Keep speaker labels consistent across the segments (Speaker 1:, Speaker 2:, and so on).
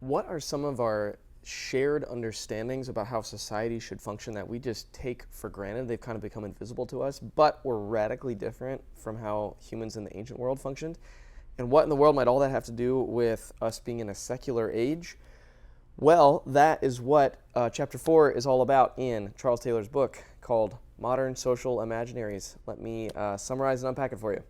Speaker 1: What are some of our shared understandings about how society should function that we just take for granted? They've kind of become invisible to us, but were radically different from how humans in the ancient world functioned. And what in the world might all that have to do with us being in a secular age? Well, that is what chapter 4 is all about in Charles Taylor's book called Modern Social Imaginaries. Let me summarize and unpack it for you.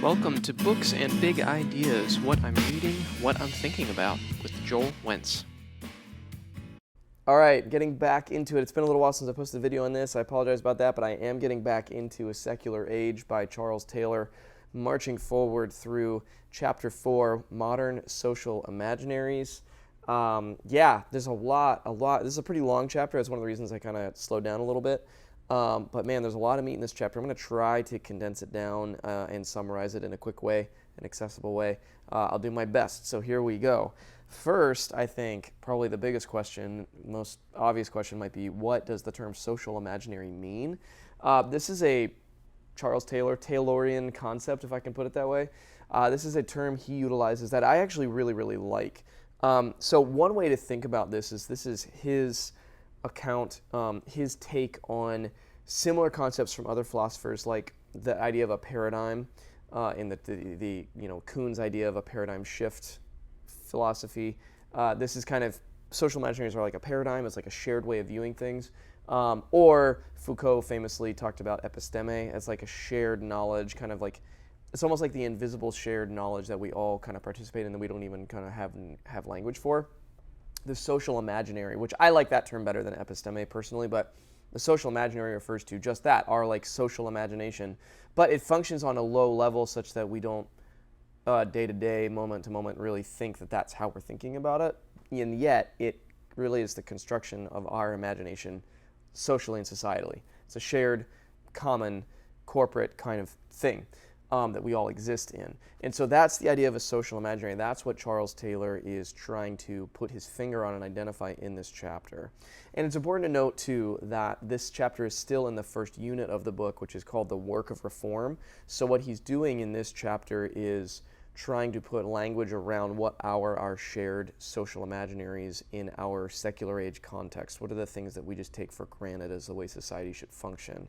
Speaker 2: Welcome to Books and Big Ideas, what I'm reading, what I'm thinking about, with Joel Wentz.
Speaker 1: All right, getting back into it. It's been a little while since I posted a video on this. I apologize about that, but I am getting back into A Secular Age by Charles Taylor, marching forward through chapter 4, Modern Social Imaginaries. There's a lot. This is a pretty long chapter. That's one of the reasons I kind of slowed down a little bit. But man, there's a lot of meat in this chapter. I'm going to try to condense it down and summarize it in a quick way, an accessible way. I'll do my best. So here we go. First, I think probably the biggest question, most obvious question might be, what does the term social imaginary mean? This is a Charles Taylorian concept, if I can put it that way. This is a term he utilizes that I actually really, really like. So one way to think about this is his account, his take on similar concepts from other philosophers, like the idea of a paradigm, in the Kuhn's idea of a paradigm shift philosophy. This is kind of, social imaginaries are like a paradigm. It's like a shared way of viewing things. Or Foucault famously talked about episteme as like a shared knowledge, kind of like, it's almost like the invisible shared knowledge that we all kind of participate in that we don't even kind of have language for. The social imaginary, which I like that term better than episteme personally, but the social imaginary refers to just that, our like social imagination. But it functions on a low level such that we don't day to day, moment to moment really think that that's how we're thinking about it. And yet it really is the construction of our imagination socially and societally. It's a shared, common, corporate kind of thing that we all exist in. And so that's the idea of a social imaginary. That's what Charles Taylor is trying to put his finger on and identify in this chapter. And it's important to note, too, that this chapter is still in the first unit of the book, which is called The Work of Reform. So what he's doing in this chapter is trying to put language around what are our shared social imaginaries in our secular age context. What are the things that we just take for granted as the way society should function?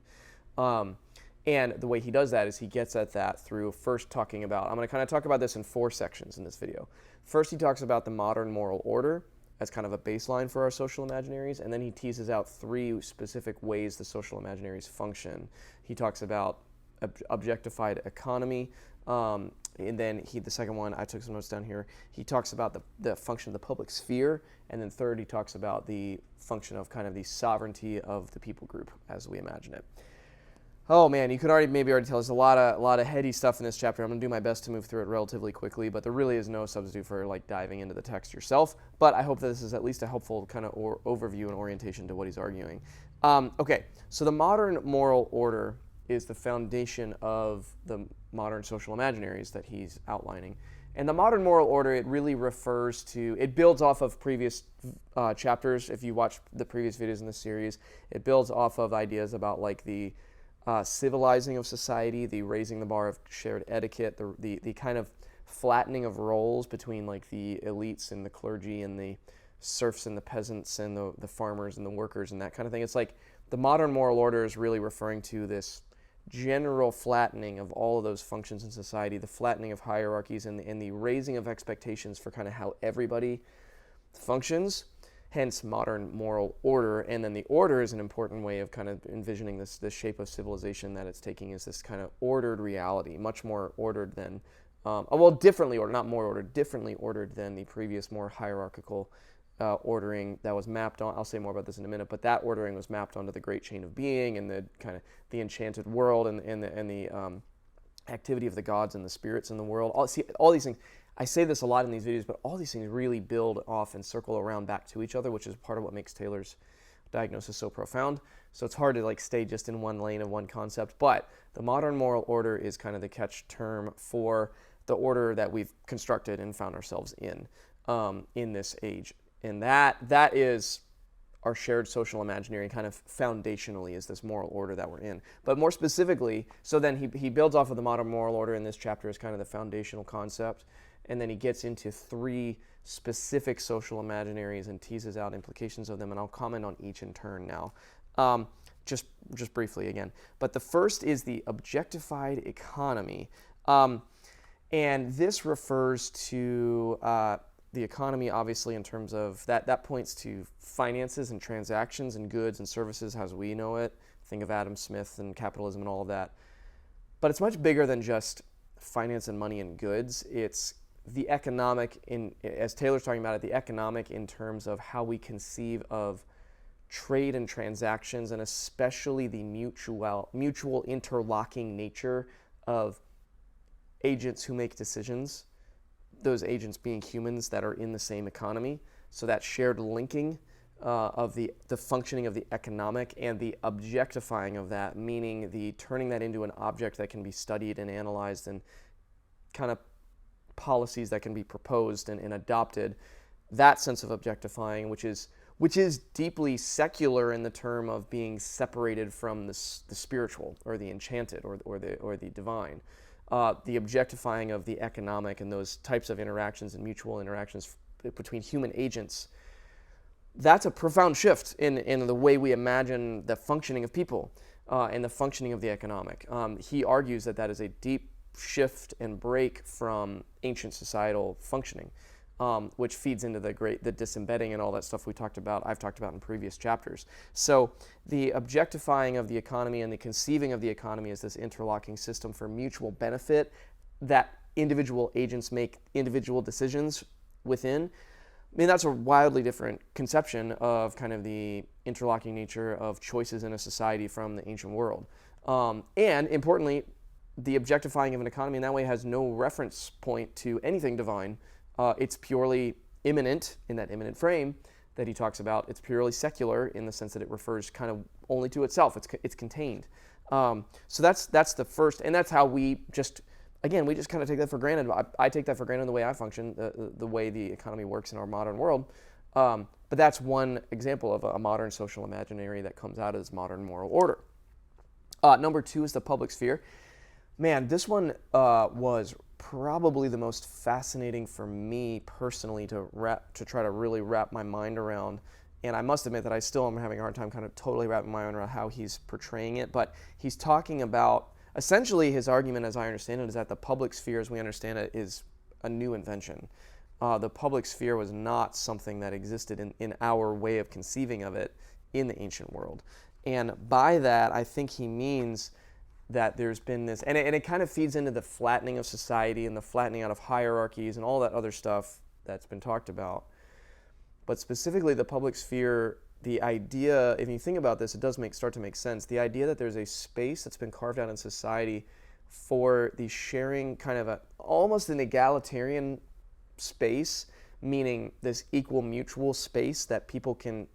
Speaker 1: And the way he does that is he gets at that through first talking about, I'm going to kind of talk about this in 4 sections in this video. First, he talks about the modern moral order as kind of a baseline for our social imaginaries, and then he teases out 3 specific ways the social imaginaries function. He talks about objectified economy, and then the second one, I took some notes down here, he talks about the function of the public sphere, and then third, he talks about the function of kind of the sovereignty of the people group as we imagine it. Oh man, you could maybe already tell there's a lot of heady stuff in this chapter. I'm going to do my best to move through it relatively quickly, but there really is no substitute for like diving into the text yourself. But I hope that this is at least a helpful kind of overview and orientation to what he's arguing. Okay, so the modern moral order is the foundation of the modern social imaginaries that he's outlining. And the modern moral order, it really refers to, it builds off of previous chapters. If you watch the previous videos in the series, it builds off of ideas about like the civilizing of society, the raising the bar of shared etiquette, the kind of flattening of roles between like the elites and the clergy and the serfs and the peasants and the farmers and the workers and that kind of thing. It's like the modern moral order is really referring to this general flattening of all of those functions in society, the flattening of hierarchies and the raising of expectations for kind of how everybody functions. Hence modern moral order. And then the order is an important way of kind of envisioning this shape of civilization that it's taking is this kind of ordered reality, much more ordered than, differently ordered, not more ordered, differently ordered than the previous more hierarchical ordering that was mapped on. I'll say more about this in a minute, but that ordering was mapped onto the great chain of being and the kind of the enchanted world and the activity of the gods and the spirits in the world. All these things. I say this a lot in these videos, but all these things really build off and circle around back to each other, which is part of what makes Taylor's diagnosis so profound. So it's hard to like stay just in one lane of one concept, but the modern moral order is kind of the catch term for the order that we've constructed and found ourselves in this age. And that is our shared social imaginary kind of foundationally is this moral order that we're in. But more specifically, so then he builds off of the modern moral order in this chapter as kind of the foundational concept, and then he gets into 3 specific social imaginaries and teases out implications of them, and I'll comment on each in turn now. Just briefly again. But the first is the objectified economy. And this refers to the economy, obviously, in terms of that points to finances and transactions and goods and services as we know it. Think of Adam Smith and capitalism and all of that. But it's much bigger than just finance and money and goods. It's the economic, as Taylor's talking about it, the economic in terms of how we conceive of trade and transactions, and especially the mutual interlocking nature of agents who make decisions, those agents being humans that are in the same economy. So that shared linking of the functioning of the economic and the objectifying of that, meaning the turning that into an object that can be studied and analyzed, and kind of policies that can be proposed and adopted. That sense of objectifying, which is deeply secular in the term of being separated from the spiritual or the enchanted or the divine. The objectifying of the economic and those types of interactions and mutual interactions between human agents, that's a profound shift in the way we imagine the functioning of people and the functioning of the economic. He argues that is a deep shift and break from ancient societal functioning, which feeds into the disembedding and all that stuff I've talked about in previous chapters. So the objectifying of the economy and the conceiving of the economy as this interlocking system for mutual benefit that individual agents make individual decisions within. I mean, that's a wildly different conception of kind of the interlocking nature of choices in a society from the ancient world. And importantly, the objectifying of an economy in that way has no reference point to anything divine. It's purely immanent in that immanent frame that he talks about. It's purely secular in the sense that it refers kind of only to itself. It's contained. So that's the first, and that's how we just kind of take that for granted. I take that for granted in the way I function, the way the economy works in our modern world. But that's one example of a modern social imaginary that comes out as modern moral order. Number 2 is the public sphere. Man, this one was probably the most fascinating for me personally to try to really wrap my mind around. And I must admit that I still am having a hard time kind of totally wrapping my mind around how he's portraying it. But he's talking about, essentially his argument, as I understand it, is that the public sphere, as we understand it, is a new invention. The public sphere was not something that existed in our way of conceiving of it in the ancient world. And by that, I think he means that there's been this, and it kind of feeds into the flattening of society and the flattening out of hierarchies and all that other stuff that's been talked about. But specifically the public sphere, the idea, if you think about this, it does start to make sense. The idea that there's a space that's been carved out in society for the sharing, kind of almost an egalitarian space, meaning this equal mutual space that people can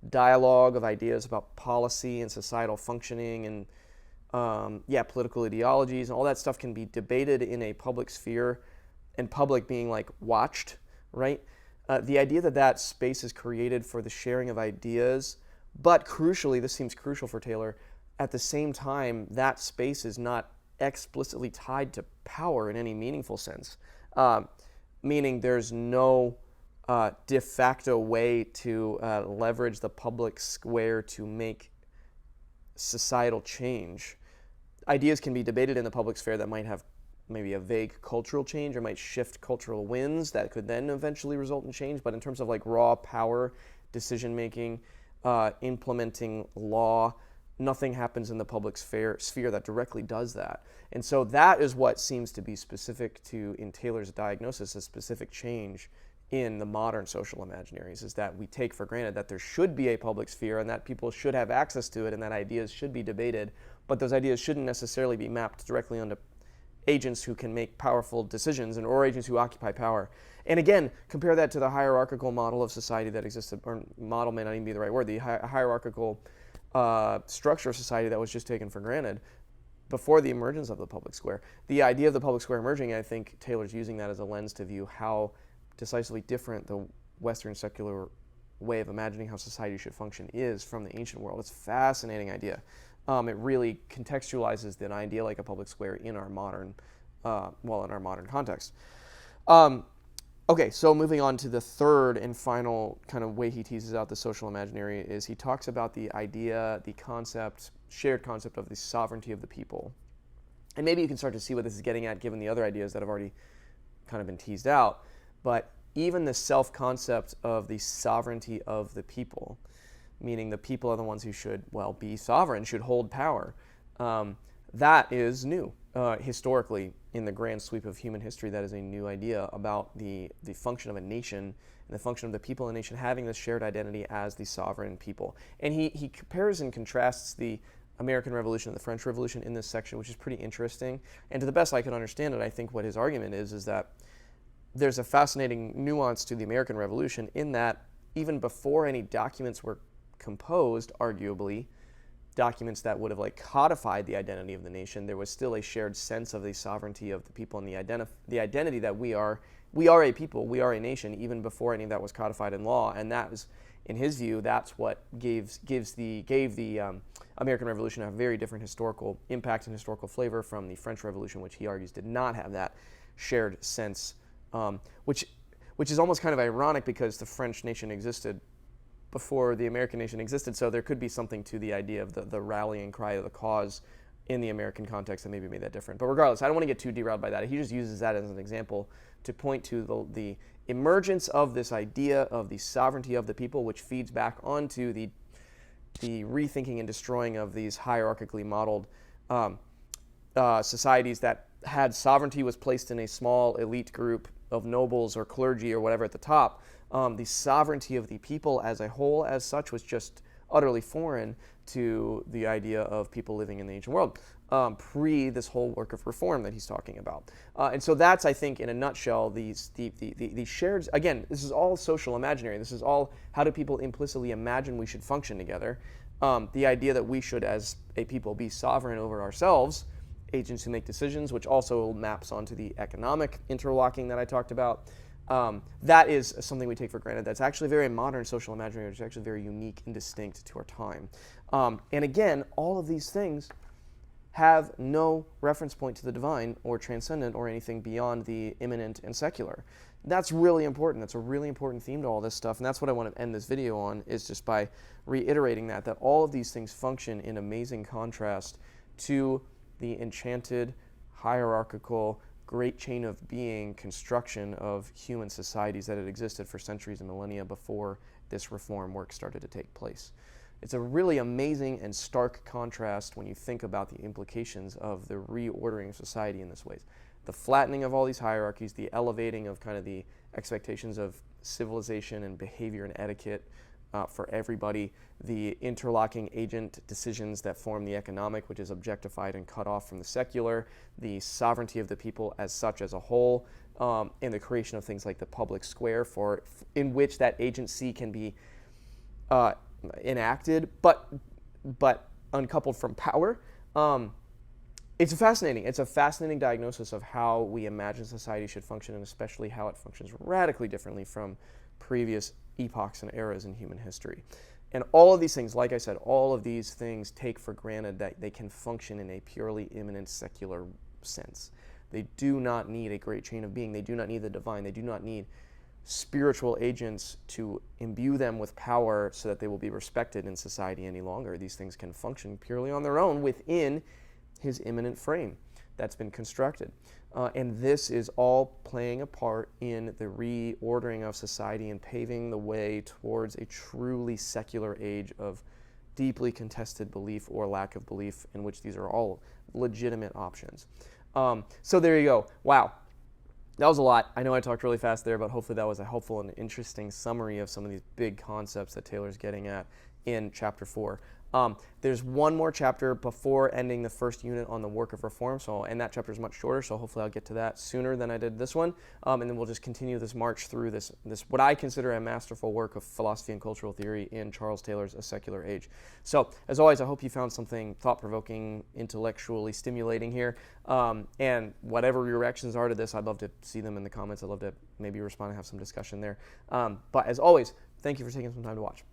Speaker 1: dialogue of ideas about policy and societal functioning and political ideologies and all that stuff can be debated in a public sphere, and public being like watched, right? The idea that space is created for the sharing of ideas, but crucially, this seems crucial for Taylor, at the same time, that space is not explicitly tied to power in any meaningful sense, meaning there's no de facto way to leverage the public square to make societal change. Ideas can be debated in the public sphere that might have maybe a vague cultural change or might shift cultural winds that could then eventually result in change. But in terms of like raw power, decision making, implementing law, nothing happens in the public sphere that directly does that. And so that is what seems to be specific to, in Taylor's diagnosis, a specific change in the modern social imaginaries, is that we take for granted that there should be a public sphere and that people should have access to it and that ideas should be debated, but those ideas shouldn't necessarily be mapped directly onto agents who can make powerful decisions or agents who occupy power. And again, compare that to the hierarchical model of society that existed, or model may not even be the right word, the hierarchical structure of society that was just taken for granted before the emergence of the public square. The idea of the public square emerging, I think Taylor's using that as a lens to view how decisively different the Western secular way of imagining how society should function is from the ancient world. It's a fascinating idea. It really contextualizes the idea like a public square in our modern, in our modern context. Okay, so moving on to the third and final kind of way he teases out the social imaginary is he talks about the idea, the concept, shared concept of the sovereignty of the people. And maybe you can start to see what this is getting at given the other ideas that have already kind of been teased out. But even the self-concept of the sovereignty of the people, meaning the people are the ones who should, be sovereign, should hold power, that is new. Historically, in the grand sweep of human history, that is a new idea about the function of a nation and the function of the people in a nation having this shared identity as the sovereign people. And he compares and contrasts the American Revolution and the French Revolution in this section, which is pretty interesting. And to the best I can understand it, I think what his argument is that there's a fascinating nuance to the American Revolution in that even before any documents were composed, arguably, documents that would have codified the identity of the nation, there was still a shared sense of the sovereignty of the people and the identity that we are a people, we are a nation, even before any of that was codified in law. And that was, in his view, that's what gave the American Revolution a very different historical impact and historical flavor from the French Revolution, which he argues did not have that shared sense, which is almost kind of ironic because the French nation existed before the American nation existed, so there could be something to the idea of the rallying cry of the cause in the American context that maybe made that different. But regardless, I don't want to get too derailed by that. He just uses that as an example to point to the emergence of this idea of the sovereignty of the people, which feeds back onto the rethinking and destroying of these hierarchically modeled societies that had sovereignty was placed in a small elite group of nobles or clergy or whatever at the top. The sovereignty of the people as a whole, as such, was just utterly foreign to the idea of people living in the ancient world, pre this whole work of reform that he's talking about. And so that's, I think, in a nutshell, the shared, again, this is all social imaginary. This is all how do people implicitly imagine we should function together. The idea that we should, as a people, be sovereign over ourselves, agents who make decisions, which also maps onto the economic interlocking that I talked about. That is something we take for granted. That's actually very modern social imaginary, which is actually very unique and distinct to our time. And again, all of these things have no reference point to the divine or transcendent or anything beyond the immanent and secular. That's really important. That's a really important theme to all this stuff. And that's what I want to end this video on, is just by reiterating that all of these things function in amazing contrast to the enchanted, hierarchical, great chain of being construction of human societies that had existed for centuries and millennia before this reform work started to take place. It's a really amazing and stark contrast when you think about the implications of the reordering of society in this ways. The flattening of all these hierarchies, the elevating of kind of the expectations of civilization and behavior and etiquette for everybody, the interlocking agent decisions that form the economic, which is objectified and cut off from the secular, the sovereignty of the people as such as a whole, and the creation of things like the public square in which that agency can be enacted, but uncoupled from power. It's a fascinating diagnosis of how we imagine society should function, and especially how it functions radically differently from previous epochs and eras in human history. And all of these things, like I said, all of these things take for granted that they can function in a purely immanent secular sense. They do not need a great chain of being. They do not need the divine. They do not need spiritual agents to imbue them with power so that they will be respected in society any longer. These things can function purely on their own within his immanent frame that's been constructed. And this is all playing a part in the reordering of society and paving the way towards a truly secular age of deeply contested belief or lack of belief, in which these are all legitimate options. So there you go. Wow. That was a lot. I know I talked really fast there, but hopefully that was a helpful and interesting summary of some of these big concepts that Taylor's getting at in Chapter 4. There's one more chapter before ending the first unit on the work of reform, and that chapter is much shorter, so hopefully I'll get to that sooner than I did this one, and then we'll just continue this march through this what I consider a masterful work of philosophy and cultural theory in Charles Taylor's A Secular Age. So, as always, I hope you found something thought-provoking, intellectually stimulating here, and whatever your reactions are to this, I'd love to see them in the comments. I'd love to maybe respond and have some discussion there. But as always, Thank you for taking some time to watch.